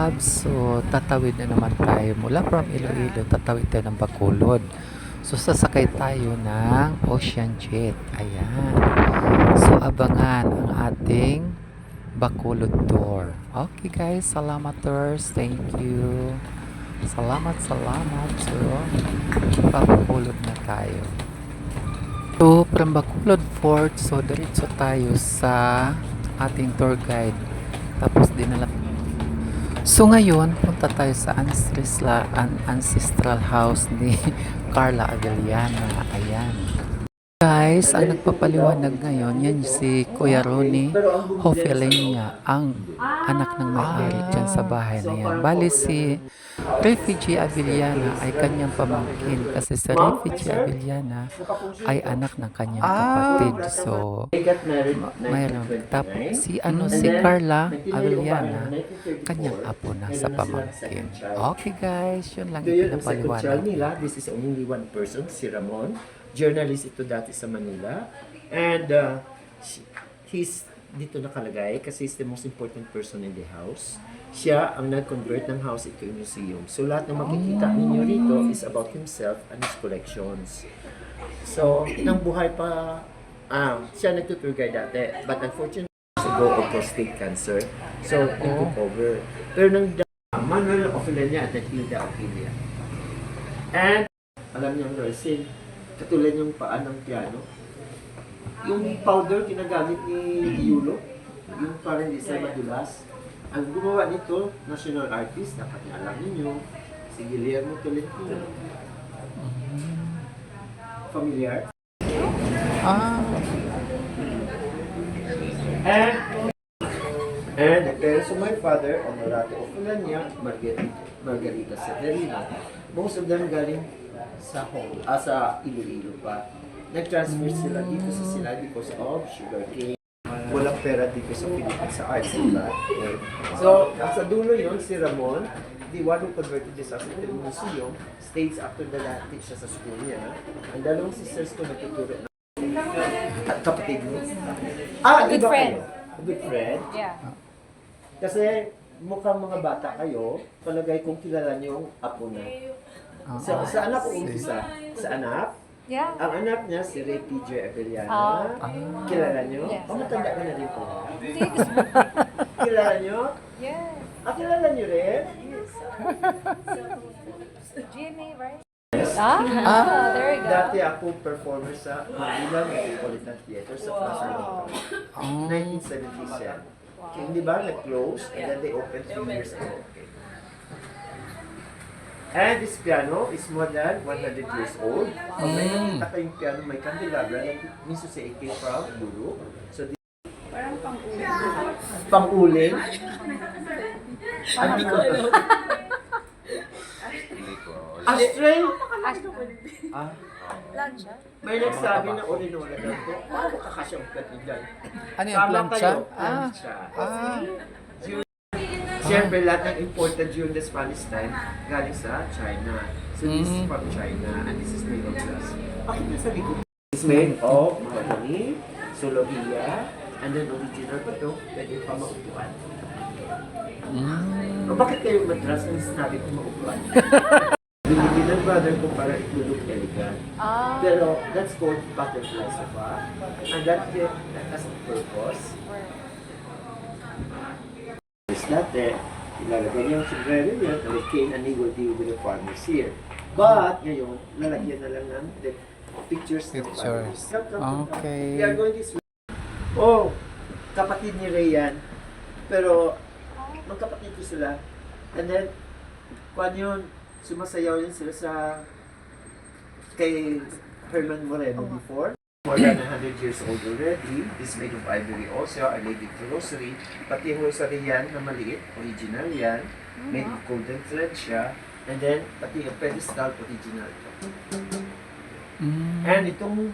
loves, so tatawid na naman tayo mula from Iloilo, tatawid tayo ng Bacolod. So sasakay tayo ng Ocean Jet. Ayan. So abangan ang ating Bacolod tour. Okay guys, salamat tours. Thank you. Salamat. So papakulod na tayo. So from Bacolod Fort, so diretso tayo sa ating tour guide. Tapos dinala. So ngayon, punta tayo sa ancestral house ni Carla Avellana. Ayan. Guys, ang nagpapaliwanag ngayon, yan si Kuya Ronnie Hofelenia, ang anak ng may-ari dyan sa bahay na yan. Bali si Refugee Avellana ay kanyang pamangkin kasi si Refugee Avellana ay anak ng kanyang kapatid. So, mayroon. Tapos si Carla Avellana, kanyang apo na sa pamangkin. Okay guys, yun lang ipinapaliwanag. This is only one person, si Ramon. Journalist ito dati sa Manila. And he's dito nakalagay kasi he's the most important person in the house. Siya ang nag-convert ng house ito in museum. So lahat ng makikita ninyo rito is about himself and his collections. So, nang buhay pa, siya nagtutour guide dati. But unfortunately, ago of prostate cancer. So, he took over. Pero nang Manuel Ofelenia at Hilda Ofelia. And, alam niyo ang resin, katulad yung paan ng piano. Yung powder ginagamit ni Yulo, yung parang di sa madulas. Ang gumawa nito, national artist, dapat niya alam ninyo, si Guillermo Tolentino. Familiar? And the parents of my father, Honorato Ofelania, Margarita Severino. Most of them galing sa Iloilo pa. Nag-transfer sila dito because of sugarcane. Walang pera dito sa Pilipinas sa arts, diba? So, sa dulo yun, si Ramon, the one who converted this as a museum, stays after the teach siya sa school niya. Ang dalawang sisters ko nagtuturo na. At kapatid mo. Good friend. Good friend? Yeah. Kasi mukhang mga bata kayo, palagay kong kilala niyo yung apo na. Sa anak ko umpisa. Sa anak? Yeah. Ang anak niya, si Ray P.J. Avellana. Kilala niyo? Yes. Matanda ka na rin po. Hindi, gusto mo. Kilala niyo? Yes. Kilala niyo rin? GMA, right? Yes. There you go. Dati ako performer sa Manila Metropolitan Theater sa Plaza Longtong. 1977. Hindi ba? Nag-close and then they opened 3 years ago. And this piano is more than 100 years old. Pag may nakita kayong piano, may candelabra, minsan sa it came from Europe. So, Parang pang-uling. pang-uling. Astray? Plancha? May nagsabi na Orinola daw to. Paano kakasya ang plat dyan? Ano yung plancha? Plancha. Siyempre, lahat ng imported during the Spanish time galing sa China. So this is from China and this is made of glass. Bakit nasa likod? It's made of mahogany, solohia, and then original pa ito, pwede pa maupuan. O bakit kayo matras ang sinabi ko maupuan? Binili ng brother ko para it will look elegant. Pero that's called butterfly sofa. And that has a purpose. Dati, ilalagay niya yung sombrero niya, the cane and he will deal with the farmers here. But, ngayon, lalagyan na lang ng the pictures. Pictures. Okay. We are going this way. Oh, kapatid ni Ray yan. Pero, magkapatid ko sila. And then, kung yun, sumasayaw yun sila sa kay Herman Moreno before. More than 100 years old already. This made of ivory also. I made it to rosary. Pati yung rosary yan na maliit, original yan. Made of golden thread siya. And then, pati yung pedestal, original ito. And itong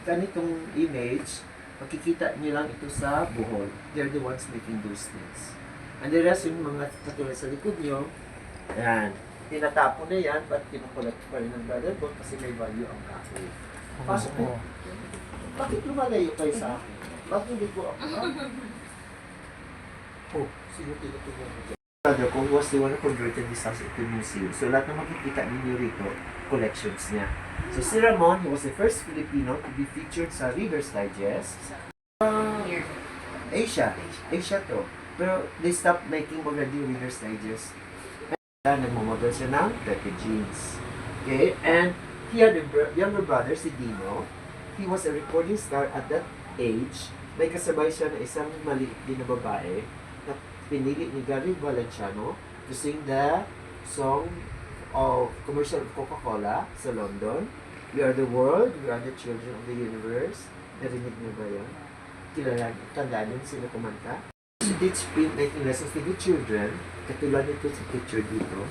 ganitong image, makikita niyo lang ito sa Bohol. They're the ones making those things. And the rest yung mga katulad sa likod nyo, yan. Tinatapo na yan, but kinukulat pa rin ng brother ko kasi may value ang kahoy. Pasok po. Bakit lumalayo kayo sa akin? Bakit hindi ko ako? Oh, sino tinutulungan mo dyan? brother ko was the one who converted this house into museum. So lahat na makikita ninyo rito, collections niya. So si Ramon, he was the first Filipino to be featured sa Reader's Digest. Asia to. Pero they stopped making already Reader's Digest. And nagmamodel siya ng Pepe Jeans. Okay, and he had a younger brother, si Dino. He was a recording star at that age. May kasabay siya na isang maliit din na babae na pinili ni Gary Valenciano to sing the song of commercial of Coca-Cola sa London. We are the world, we are the children of the universe. Narinig niyo ba yun? Kilala, tandaan yun sino kumanta? She did making lessons to the children. Katulad nito sa picture dito.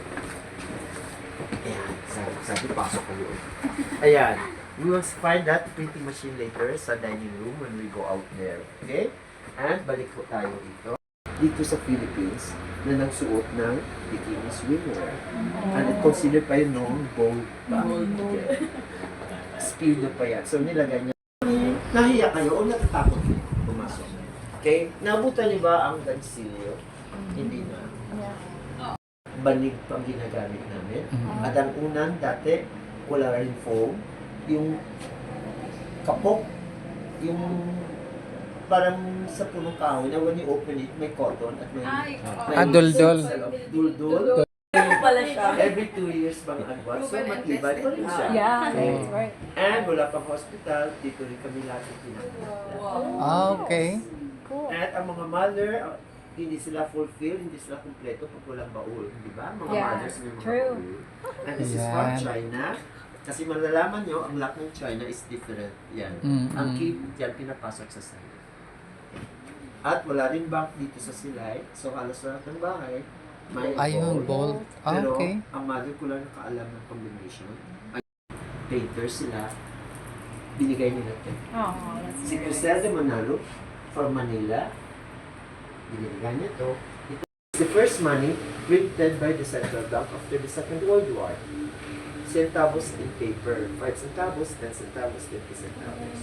Ayan, sabi pasok kayo. Ayan. We will find that printing machine later sa dining room when we go out there. Okay? And balik po tayo dito. Dito sa Philippines na nagsuot ng bikini swimwear. And it considered pa yun noong bold pa. Okay. Speedo pa yan. So nilagay niya. Nahiya kayo o natatakot pumasok. Okay? Nabutan niyo ba ang gansilyo? Hindi na. Banig pang ginagamit namin. At ang unang dati, wala rin foam. Yung kapok, yung parang sa punong kahoy na when you open it, may cotton at may Dul-dul. Dul-dul. Pala siya. Every 2 years bang advance. So matibay pa rin siya. Yeah, Okay. that's right. And wala pang hospital, dito rin kami lahat pinag-hospital. Okay. Cool. At ang mga mother, hindi sila fulfill, hindi sila kumpleto pag walang baul. Di ba? Mga Yeah, mothers may mga true. baul. And this is from Yan. China. Kasi malalaman nyo, ang lock ng China is different. Yan. Ang key, yan pinapasok sa side. At wala rin bank dito sa silay. So halos lahat ng bahay, may Ayun, bolt. Pero Okay. ang mother ko lang nakaalam ng combination. Ay, painters sila. Binigay nila ito. Oh, that's Si Crisel de Manalo from Manila. Binigay niya ito. Ito is the first money printed by the Central Bank after the Second World War. Centavos in paper. 5 centavos, 10 centavos, 20 centavos.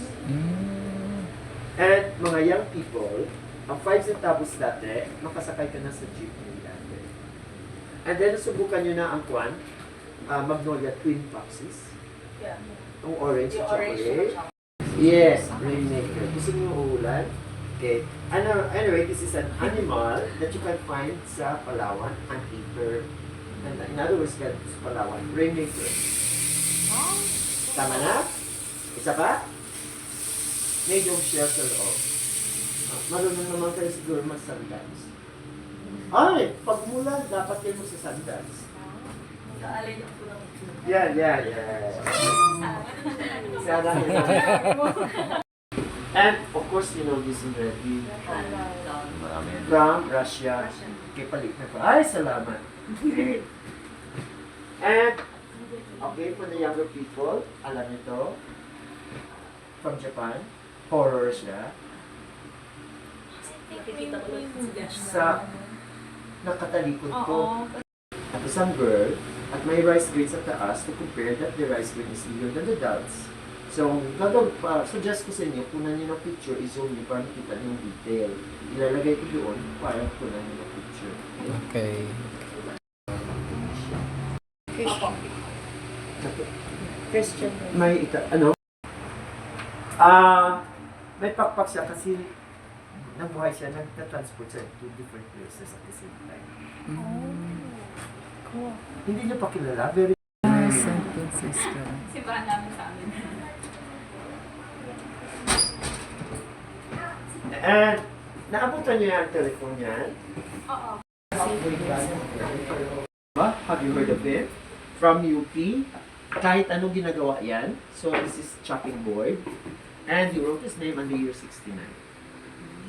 And mga young people, ang 5 centavos dati, makasakay ka na sa jeepney dati. And then, subukan nyo na ang kwan, Magnolia Twin Boxes. Yeah. Ang orange Yung at orange chocolate. na Yes, Rainmaker. Gusto niyo uulan? Okay. Anyway, this is an animal that you can find sa Palawan, an eater. And in other words, sa Palawan, Rainmaker. Tama na? Isa pa? May yung shell sa loob. Marunong naman kayo siguro mag-sandals. Ay, pag mulan, dapat kayo mo sa sandals. Naalay niyo po lang. Yeah. Sana And of course, you know this already from Russia. Okay, palit na pa. Ay, salamat. Okay. And, okay, for the younger people, alam nito, from Japan, horror siya. Nakikita ko lang Sa nakatalikod ko. At isang girl, at may rice grain sa taas to compare that the rice grain is bigger than the dots. So, suggest ko sa inyo, kunan niyo ng picture, i-zoom niyo para makita niyo yung detail. Ilalagay ko doon para kunan niyo ng picture. Okay. Christian. May may pakpak siya kasi nabuhay siya, nagta-transport siya to different places at the same time. Cool. Hindi niyo pa kilala, very San Francisco. Simbahan namin sa amin. And, naabutan niyo yung telephone niyan? Oo. Have you heard of it? From UP, kahit anong ginagawa yan. So, this is chopping board. And he wrote his name on the year 69.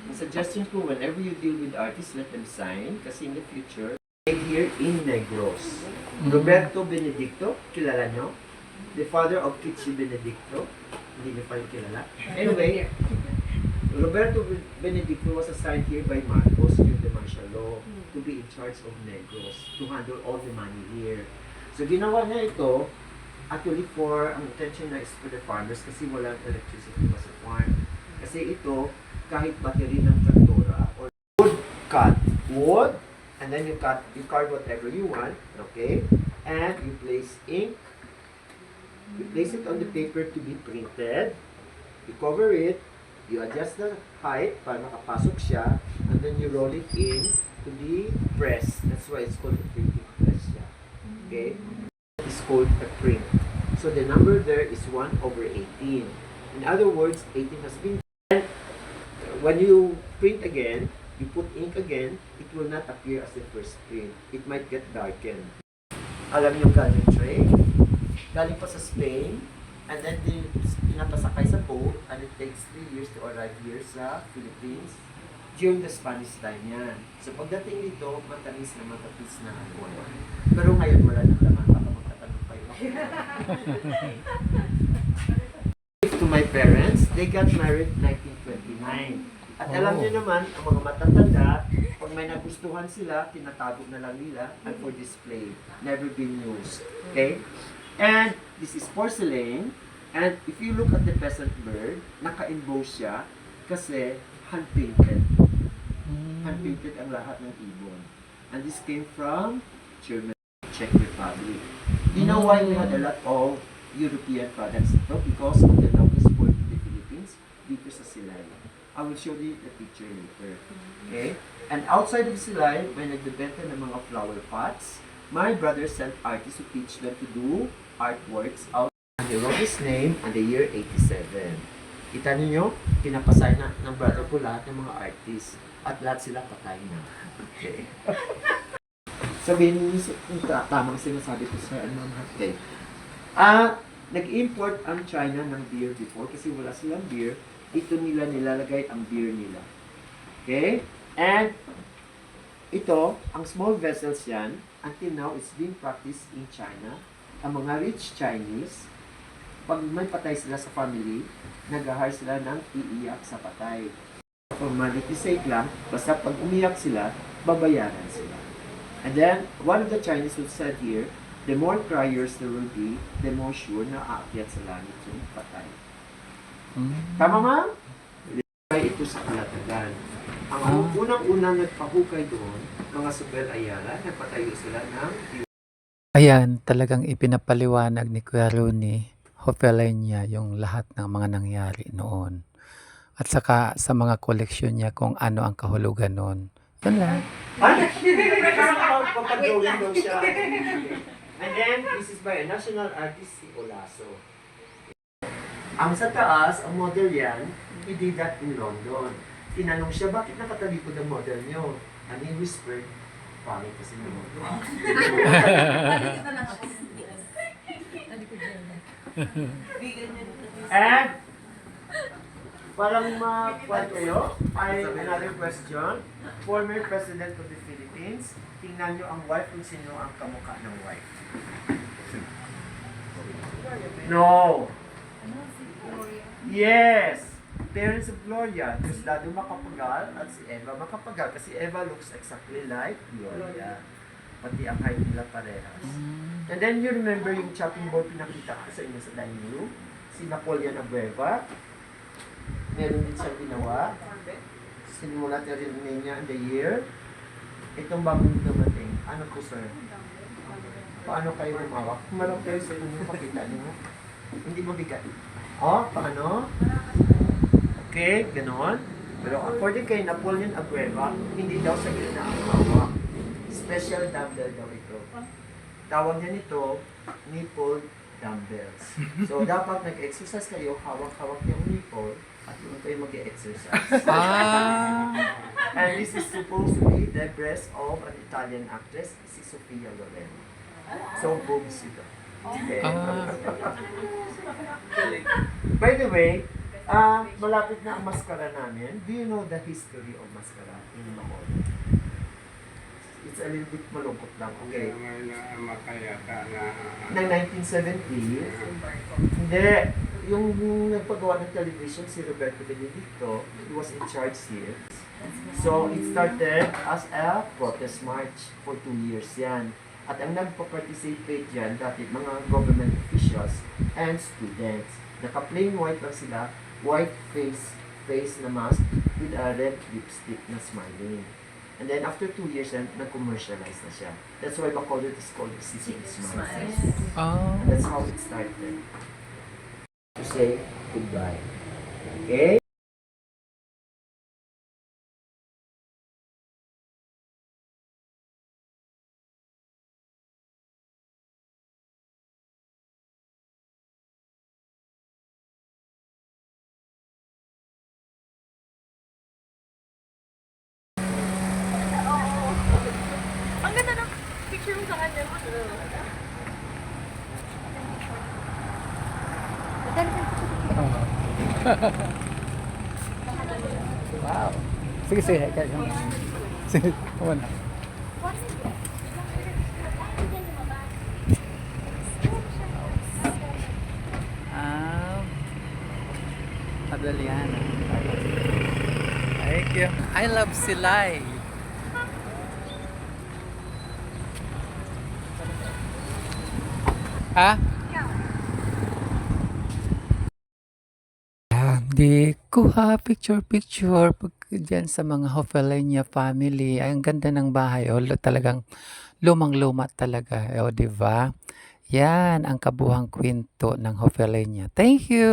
Ang suggestion ko, whenever you deal with artists, let them sign. Kasi in the future, made here in Negros. Roberto Benedicto, kilala nyo? The father of Kitchi Benedicto. Hindi nyo pa yung kilala. Anyway, Roberto Benedicto was assigned here by Marcos during the martial law to be in charge of Negros, to handle all the money here. So ginawa niya ito, actually for, ang intention na is for the farmers kasi walang electricity pa sa farm. Kasi ito, kahit battery ng traktora or wood and then you card whatever you want, okay? And you place ink. You place it on the paper to be printed. You cover it. You adjust the height para makapasok siya, and then you roll it in to be pressed. That's why it's called a printing press siya. Okay? It's called a print. So the number there is 1/18. In other words, 18 has been. When you print again, you put ink again, it will not appear as the first print. It might get darkened. Alam niyo galing tray? Galing pa sa Spain, and then pinapasakay sa boat, and it takes 3 years to arrive here sa Philippines during the Spanish time yan. So pagdating dito, matamis na ano. Pero ngayon wala nang laman, baka magtatanong pa yun. To my parents, they got married 1929. At alam niyo naman, ang mga matatanda, pag may nagustuhan sila, tinatago na lang nila and for display. Never been used. Okay? And this is porcelain. And if you look at the peasant bird, naka-emboss siya kasi hand-painted. Hand-painted ang lahat ng ibon. And this came from Germany, Czech Republic. You know why we had a lot of European products ito? Because of the longest port in the Philippines, dito sa Silay. I will show you the picture later. Okay? And outside of Silay, may nagbebenta ng mga flower pots, my brother sent artists to teach them to do artworks out. And they wrote his name and the year 87. Kita niyo, pinapasay na ng brother ko lahat ng mga artists. At lahat sila patay na. Okay. Sabihin niyo, tamang sinasabi ko sa ano, okay. Nag-import ang China ng beer before kasi wala silang beer. Ito nila nilalagay ang beer nila. Okay? And ito, ang small vessels yan, until now, it's being practiced in China. Ang mga rich Chinese, pag may patay sila sa family, nag-hire sila ng iiyak sa patay. Formality sake lang, basta pag umiyak sila, babayaran sila. And then, one of the Chinese who said here, the more criers there will be, the more sure na aakyat sa langit yung patay. Tama ma'am? Ito sa Kalatagan. Ang unang-unang nagpahukay doon, mga Super Ayala, nagpatayo sila ng... Ayan, talagang ipinapaliwanag ni Kuya Rooney, hopelay niya yung lahat ng mga nangyari noon. At saka sa mga koleksyon niya kung ano ang kahulugan noon. Yun lang. Papadrawing daw siya. And then, this is by a national artist, si Olaso. Ang sa taas, ang model yan, he did that in London. Tinanong siya, bakit nakatalikod ang model niyo? And he whispered, pangit kasi ng model. And, parang makuha kayo, ay another question. Former President of the Philippines, tingnan nyo ang wife kung sino ang kamukha ng wife. No! Yes! Parents of Gloria, Diosdado Macapagal at si Eva Macapagal. Kasi Eva looks exactly like Gloria. Pati ang height nila parehas. And then you remember yung chopping board pinakita ko sa inyo sa dining room? Si Napoleon Abueva. Meron din siyang ginawa. Sinulat niya rin niya in the year. Itong bagong dumating. Ano po sir? Paano kayo humawak? Kumarap kayo sa inyo, pakita niyo. Hindi mabigat. Oh, paano? Okay, ganoon. Pero according kay Napoleon Abueva, hindi daw sa gitna ang hawak. Special dumbbell daw ito. Tawag niya nito, nipple dumbbells. So, dapat nag-exercise kayo, hawak-hawak yung nipple, at doon kayo mag-exercise. And this is supposed to be the breast of an Italian actress, si Sofia Loren. So, boobs ito. Okay. By the way, malapit na ang maskara namin. Do you know the history of maskara in Mahon? It's a little bit malungkot lang. Okay. Ng 1970s, hindi. Yung nagpagawa ng television, si Roberto Benedicto, he was in charge here. So, it started as a protest march for 2 years yan. At ang nagpa-participate dyan, dati mga government officials and students. Naka-plain white lang sila, white face na mask with a red lipstick na smiling. And then after 2 years, nag-commercialize na siya. That's why Bacolod is called City Smiles. Oh. And that's how it started. To say goodbye. Okay? Ang ganda ng picture mo sa kanya. Wow. Sige, sige. Sige, come on. Adaliana. Thank you. I love Silay. Ha? Di kuha picture pag dyan sa mga Hofelenia family. Ay, ang ganda ng bahay. O, talagang lumang-luma talaga. O, di ba? Yan ang kabuhang kwento ng Hofelenia. Thank you!